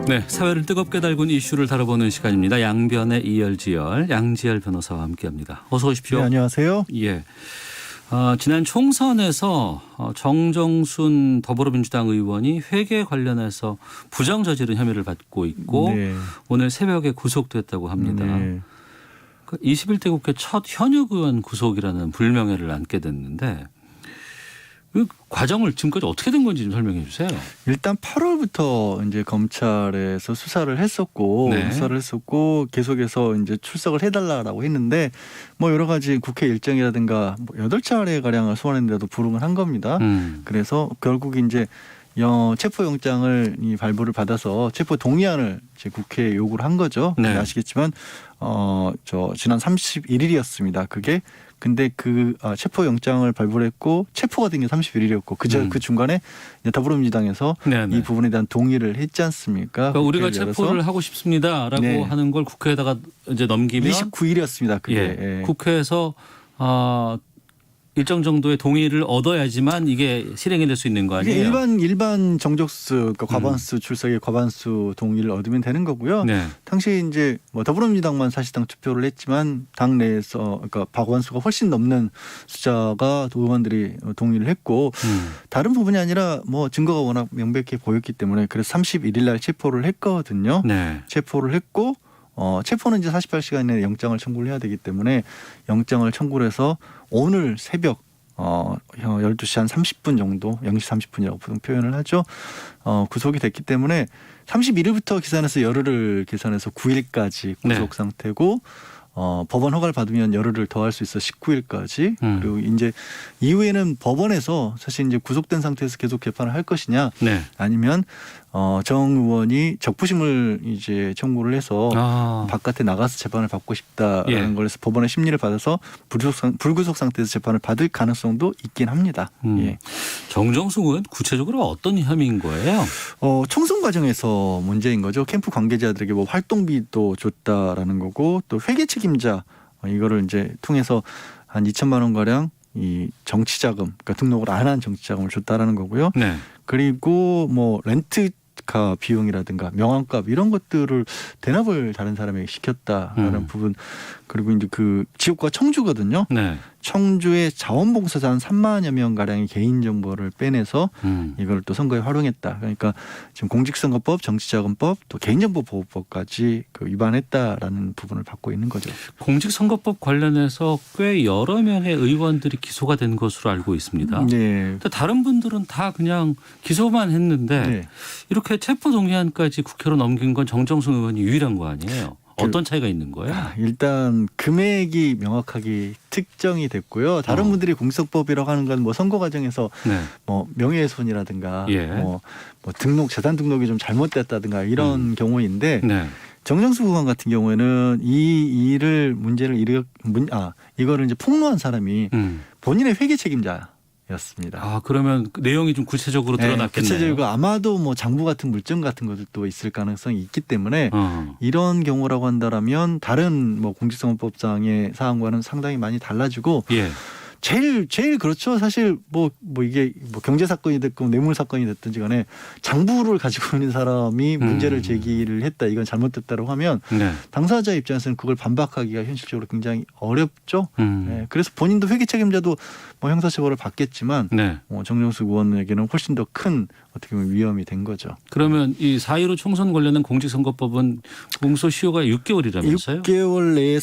네, 사회를 뜨겁게 달군 이슈를 다뤄보는 시간입니다. 양변의 이열지열, 양지열 변호사와 함께합니다. 어서 오십시오. 네, 안녕하세요. 예, 지난 총선에서 정정순 더불어민주당 의원이 회계 관련해서 부정 저지른 혐의를 받고 있고 네. 오늘 새벽에 구속됐다고 합니다. 네. 21대 국회 첫 현역 의원 구속이라는 불명예를 안게 됐는데 그 과정을 지금까지 어떻게 된 건지 좀 설명해 주세요. 일단 8월부터 이제 검찰에서 수사를 했었고, 계속해서 이제 출석을 해달라고 했는데, 뭐 여러 가지 국회 일정이라든가 뭐 8차례 가량을 소환했는데도 불응을 한 겁니다. 그래서 결국 이제 체포영장을 발부를 받아서 체포 동의안을 이제 국회에 요구를 한 거죠. 네. 아시겠지만 지난 31일이었습니다. 그게 근데 체포영장을 발부를 했고 체포가 된 게 31일이었고 그 중간에 더불어민주당에서 네네. 이 부분에 대한 동의를 했지 않습니까? 그러니까 우리가 체포를 하고 싶습니다라고 네. 하는 걸 국회에다가 이제 넘기면 29일이었습니다. 그게. 예. 국회에서 일정 정도의 동의를 얻어야지만 이게 실행이 될 수 있는 거 이게 아니에요? 일반 정적수, 그러니까 과반수 출석의 과반수 동의를 얻으면 되는 거고요. 네. 당시에 이제 뭐 더불어민주당만 사실상 투표를 했지만 당 내에서 그러니까 과반수가 훨씬 넘는 숫자가 의원들이 동의를 했고 다른 부분이 아니라 뭐 증거가 워낙 명백히 보였기 때문에 그래서 31일 날 체포를 했거든요. 네. 체포를 했고 체포는 이제 48시간 이내에 영장을 청구를 해야 되기 때문에 영장을 청구를 해서 오늘 새벽 12시 한 30분 정도 0시 30분이라고 보통 표현을 하죠. 구속이 됐기 때문에 31일부터 계산해서 열흘을 계산해서 9일까지 구속 상태고 법원 허가를 받으면 열흘을 더 할 수 있어 19일까지 그리고 이제 이후에는 법원에서 사실 이제 구속된 상태에서 계속 재판을 할 것이냐 네. 아니면 정 의원이 적부심을 이제 청구를 해서 바깥에 나가서 재판을 받고 싶다라는 걸 해서 법원의 심리를 받아서 불구속 상태에서 재판을 받을 가능성도 있긴 합니다. 예. 정정숙 의원 구체적으로 어떤 혐의인 거예요? 총선 과정에서 문제인 거죠. 캠프 관계자들에게 뭐 활동비도 줬다라는 거고 또 회계 책임자 이거를 이제 통해서 한 2천만 원 가량 이 정치자금, 그러니까 등록을 안 한 정치자금을 줬다라는 거고요. 네. 그리고 뭐 렌트카 비용이라든가 명함값 이런 것들을 대납을 다른 사람에게 시켰다라는 부분. 그리고 이제 그 지역구가 청주거든요. 네. 청주의 자원봉사자 한 3만여 명 가량의 개인 정보를 빼내서 이걸 또 선거에 활용했다. 그러니까 지금 공직선거법, 정치자금법, 또 개인정보보호법까지 위반했다라는 부분을 받고 있는 거죠. 공직선거법 관련해서 꽤 여러 명의 의원들이 기소가 된 것으로 알고 있습니다. 네. 다른 분들은 다 그냥 기소만 했는데 네. 이렇게 체포동의안까지 국회로 넘긴 건 정정순 의원이 유일한 거 아니에요? 어떤 차이가 있는 거예요? 일단 금액이 명확하게 특정이 됐고요. 다른 분들이 공직선거법이라고 하는 건 뭐 선거 과정에서 뭐 명예훼손이라든가 뭐 등록 재산 등록이 좀 잘못됐다든가 이런 경우인데 정정숙 의원 같은 경우에는 이 일을 이거를 이제 폭로한 사람이 본인의 회계 책임자. 였습니다. 그러면 내용이 좀 구체적으로 드러났겠네요. 구체적이고 아마도 뭐 장부 같은 물증 같은 것들도 있을 가능성이 있기 때문에 이런 경우라고 한다라면 다른 뭐 공직선거법상의 사항과는 상당히 많이 달라지고 제일 그렇죠. 사실 뭐 이게 뭐 경제 사건이 됐건 뇌물 사건이 됐든지 간에 장부를 가지고 있는 사람이 문제를 제기를 했다. 이건 잘못됐다고 하면 당사자 입장에서는 그걸 반박하기가 현실적으로 굉장히 어렵죠. 그래서 본인도 회계 책임자도 뭐 형사처벌을 받겠지만 정정숙 의원에게는 훨씬 더 큰 어떻게 보면 위험이 된 거죠. 그러면 이 4.15 총선 관련된 공직선거법은 공소시효가 6개월이라면서요? 6개월 내에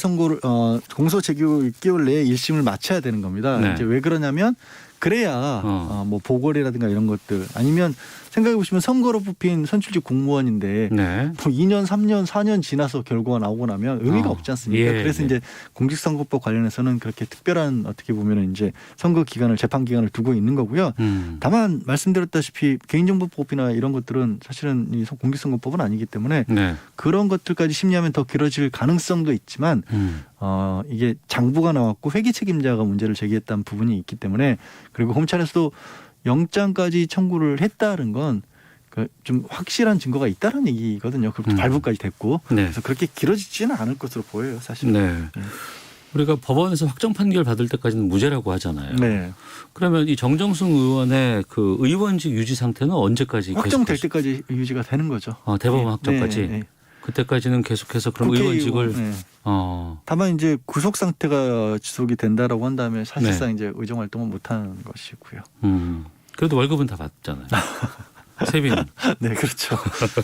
공소 제기후 6개월 내에 1심을 마쳐야 되는 겁니다. 이제 왜 그러냐면 그래야 뭐 보궐이라든가 이런 것들 아니면 생각해 보시면 선거로 뽑힌 선출직 공무원인데 뭐 2년, 3년, 4년 지나서 결과가 나오고 나면 의미가 없지 않습니까? 그래서 이제 공직선거법 관련해서는 그렇게 특별한 어떻게 보면 이제 선거 기간을 재판 기간을 두고 있는 거고요. 다만 말씀드렸다시피 개인정보법이나 이런 것들은 사실은 이 공직선거법은 아니기 때문에 그런 것들까지 심리하면 더 길어질 가능성도 있지만 이게 장부가 나왔고 회계 책임자가 문제를 제기했다는 부분이 있기 때문에 그리고 검찰에서도 영장까지 청구를 했다는 건 좀 확실한 증거가 있다는 얘기거든요. 그리고 발부까지 됐고 그래서 그렇게 길어지지는 않을 것으로 보여요, 사실. 우리가 법원에서 확정 판결 받을 때까지는 무죄라고 하잖아요. 네. 그러면 이 정정승 의원의 그 의원직 유지 상태는 언제까지 확정될 계속해서- 때까지 유지가 되는 거죠. 대법원 네. 확정까지. 네. 네. 그때까지는 계속해서 그럼 국회의원, 의원직을 네. 어, 다만 이제 구속 상태가 지속이 된다라고 한다면 사실상 네. 이제 의정 활동은 못 하는 것이고요. 그래도 월급은 다 받잖아요. 세비는. 네, 그렇죠.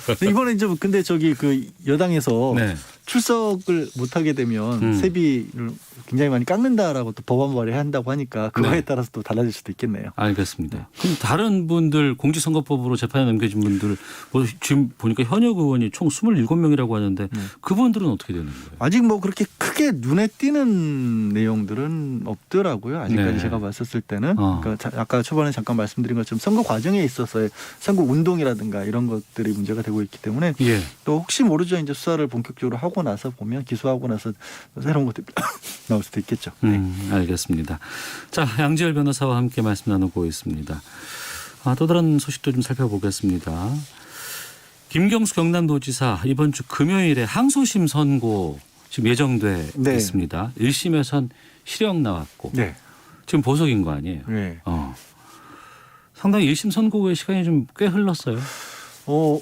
근데 이번에 이제 근데 저기 그 여당에서 네. 출석을 못 하게 되면 세비를 굉장히 많이 깎는다라고 또 법안 발의한다고 하니까 그거에 네. 따라서 또 달라질 수도 있겠네요. 알겠습니다. 그럼 다른 분들 공직선거법으로 재판에 넘겨진 분들 뭐 지금 보니까 현역 의원이 총 27명이라고 하는데 그분들은 어떻게 되는 거예요? 아직 뭐 그렇게 크게 눈에 띄는 내용들은 없더라고요. 아직까지 네. 제가 봤었을 때는. 그러니까 아까 초반에 잠깐 말씀드린 것처럼 선거 과정에 있어서의 선거 운동이라든가 이런 것들이 문제가 되고 있기 때문에 예. 또 혹시 모르죠. 이제 수사를 본격적으로 하고 나서 보면 기소하고 나서 새로운 것들이 나올 수도 있겠죠. 네. 알겠습니다. 자, 양지열 변호사와 함께 말씀 나누고 있습니다. 또 다른 소식도 좀 살펴보겠습니다. 김경수 경남도지사 이번 주 금요일에 항소심 선고 지금 예정돼 네. 있습니다. 1심에선 실형 나왔고 네. 지금 보석인 거 아니에요? 네. 상당히 1심 선고의 시간이 좀 꽤 흘렀어요.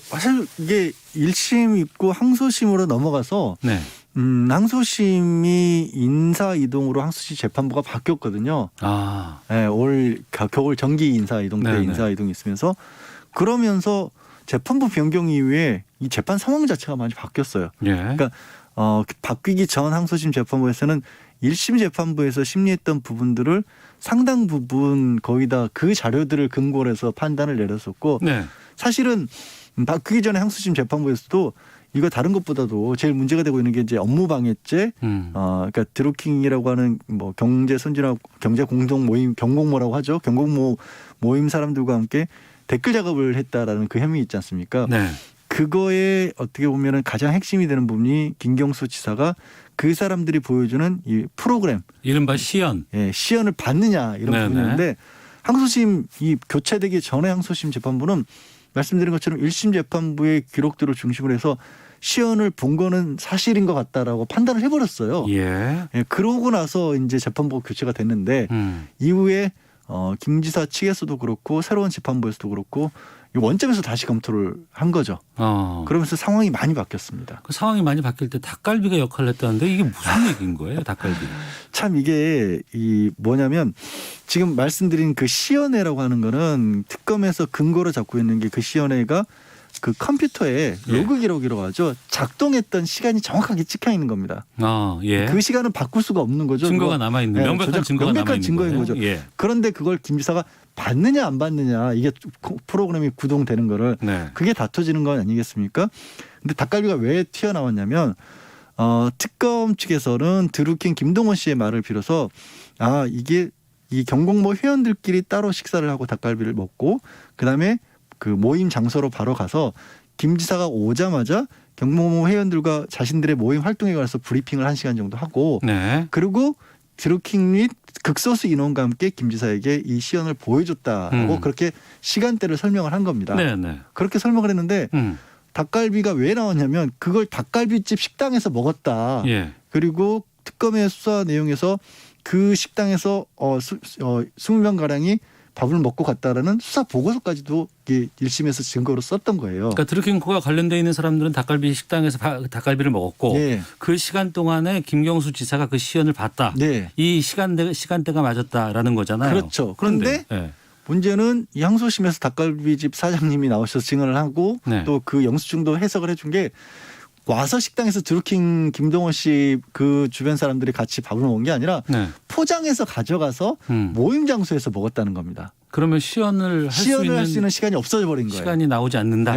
사실 이게 1심 있고 항소심으로 넘어가서 네. 항소심이 인사 이동으로 항소심 재판부가 바뀌었거든요. 네, 올 겨울 정기 인사 이동 때 네네. 인사 이동이 있으면서 그러면서 재판부 변경 이후에 이 재판 상황 자체가 많이 바뀌었어요. 예. 그러니까 바뀌기 전 항소심 재판부에서는 1심 재판부에서 심리했던 부분들을 상당 부분 거의 다 그 자료들을 근거로 해서 판단을 내렸었고 네. 사실은 바뀌기 전에 항소심 재판부에서도 이거 다른 것보다도 제일 문제가 되고 있는 게 이제 업무방해죄, 그러니까 드루킹이라고 하는 뭐 경제 선진화 경제 공동 모임 경공모라고 하죠. 경공모 모임 사람들과 함께 댓글 작업을 했다라는 그 혐의 있지 않습니까? 네. 그거에 어떻게 보면은 가장 핵심이 되는 부분이 김경수 지사가 그 사람들이 보여주는 이 프로그램, 이른바 시연. 시연을 받느냐 이런 네네. 부분인데 항소심 이 교체되기 전에 항소심 재판부는 말씀드린 것처럼 1심 재판부의 기록들을 중심으로 해서 시연을 본 거는 사실인 것 같다라고 판단을 해버렸어요. 예. 그러고 나서 이제 재판부가 교체가 됐는데 이후에 김 지사 측에서도 그렇고 새로운 재판부에서도 그렇고 이 원점에서 다시 검토를 한 거죠. 그러면서 상황이 많이 바뀌었습니다. 그 상황이 많이 바뀔 때 닭갈비가 역할을 했다는데 이게 무슨 얘기인 거예요, 닭갈비? 참 이게 이 뭐냐면 지금 말씀드린 그 시연회라고 하는 거는 특검에서 근거로 잡고 있는 게 그 시연회가 그 컴퓨터에 로그 기록이라고 하죠. 작동했던 시간이 정확하게 찍혀 있는 겁니다. 예. 그 시간은 바꿀 수가 없는 거죠. 증거가 남아 있는 명백한 증거가 남아 있는 증거인 거죠. 예. 그런데 그걸 김 지사가 받느냐 안 받느냐 이게 프로그램이 구동되는 거를 네. 그게 다퉈지는 건 아니겠습니까? 근데 닭갈비가 왜 튀어나왔냐면 특검 측에서는 드루킹 김동원 씨의 말을 빌어서 이게 이 경공모 회원들끼리 따로 식사를 하고 닭갈비를 먹고 그다음에 그 모임 장소로 바로 가서 김 지사가 오자마자 경공모 회원들과 자신들의 모임 활동에 관해서 브리핑을 1시간 정도 하고 네. 그리고 드루킹 및 극소수 인원과 함께 김 지사에게 이 시연을 보여줬다라고 그렇게 시간대를 설명을 한 겁니다. 네. 그렇게 설명을 했는데 닭갈비가 왜 나왔냐면 그걸 닭갈비집 식당에서 먹었다. 예. 그리고 특검의 수사 내용에서 그 식당에서 20명 가량이 밥을 먹고 갔다라는 수사 보고서까지도 1심에서 증거로 썼던 거예요. 그러니까 드루킹코가 관련돼 있는 사람들은 닭갈비 식당에서 닭갈비를 먹었고 그 시간 동안에 김경수 지사가 그 시연을 봤다. 이 시간대가 맞았다라는 거잖아요. 그렇죠. 그런데 문제는 이 항소심에서 닭갈비집 사장님이 나오셔서 증언을 하고 또 그 영수증도 해석을 해준 게 와서 식당에서 드루킹 김동원 씨 그 주변 사람들이 같이 밥을 먹은 게 아니라 포장해서 가져가서 모임 장소에서 먹었다는 겁니다. 그러면 시연을 할 수 있는 시간이 없어져 버린 거예요. 시간이 나오지 않는다.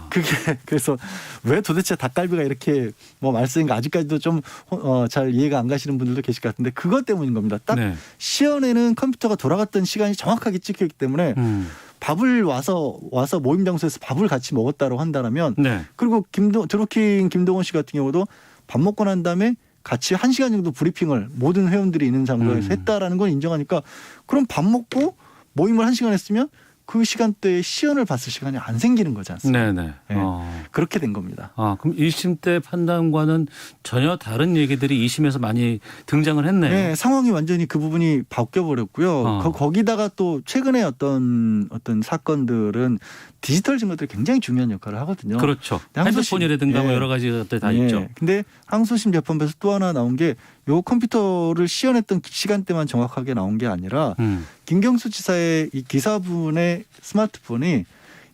그게 그래서 왜 도대체 닭갈비가 이렇게 뭐 말씀인가 아직까지도 좀 잘 이해가 안 가시는 분들도 계실 것 같은데 그것 때문인 겁니다. 딱 시연에는 컴퓨터가 돌아갔던 시간이 정확하게 찍혔기 때문에 밥을 와서 모임 장소에서 밥을 같이 먹었다고 한다면 그리고 드루킹 김동원 씨 같은 경우도 밥 먹고 난 다음에 같이 1시간 정도 브리핑을 모든 회원들이 있는 장소에서 했다라는 걸 인정하니까 그럼 밥 먹고 모임을 1시간 했으면 그 시간대에 시연을 봤을 시간이 안 생기는 거지 않습니까? 그렇게 된 겁니다. 아, 그럼 1심 때 판단과는 전혀 다른 얘기들이 2심에서 많이 등장을 했네요. 네, 상황이 완전히 그 부분이 바뀌어버렸고요. 거기다가 또 최근에 어떤 사건들은 디지털 증거들이 굉장히 중요한 역할을 하거든요. 그렇죠. 핸드폰이라든가 뭐 여러 가지 것들 다 있죠. 근데 항소심 재판부에서 또 하나 나온 게 요 컴퓨터를 시연했던 시간대만 정확하게 나온 게 아니라 김경수 지사의 이 기사분의 스마트폰이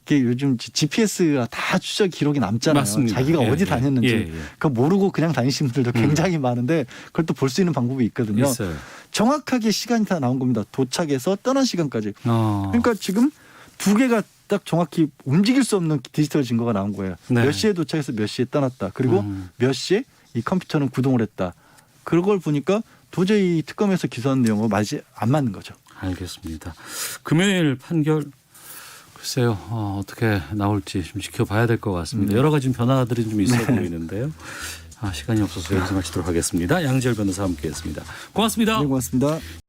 이게 요즘 GPS가 다 추적 기록이 남잖아요. 맞습니다. 자기가 어디 다녔는지 그거 모르고 그냥 다니시는 분들도 굉장히 많은데 그걸 또 볼 수 있는 방법이 있거든요. 있어요. 정확하게 시간이 다 나온 겁니다. 도착해서 떠난 시간까지. 그러니까 지금 두 개가 딱 정확히 움직일 수 없는 디지털 증거가 나온 거예요. 네. 몇 시에 도착해서 몇 시에 떠났다. 그리고 몇 시에 이 컴퓨터는 구동을 했다. 그걸 보니까 도저히 특검에서 기소한 내용과 안 맞는 거죠. 알겠습니다. 금요일 판결 글쎄요. 어떻게 나올지 좀 지켜봐야 될 것 같습니다. 여러 가지 변화들이 좀 있어 보이는데요. 시간이 없어서 여기서 마치도록 하겠습니다. 양지열 변호사와 함께했습니다. 고맙습니다. 네, 고맙습니다.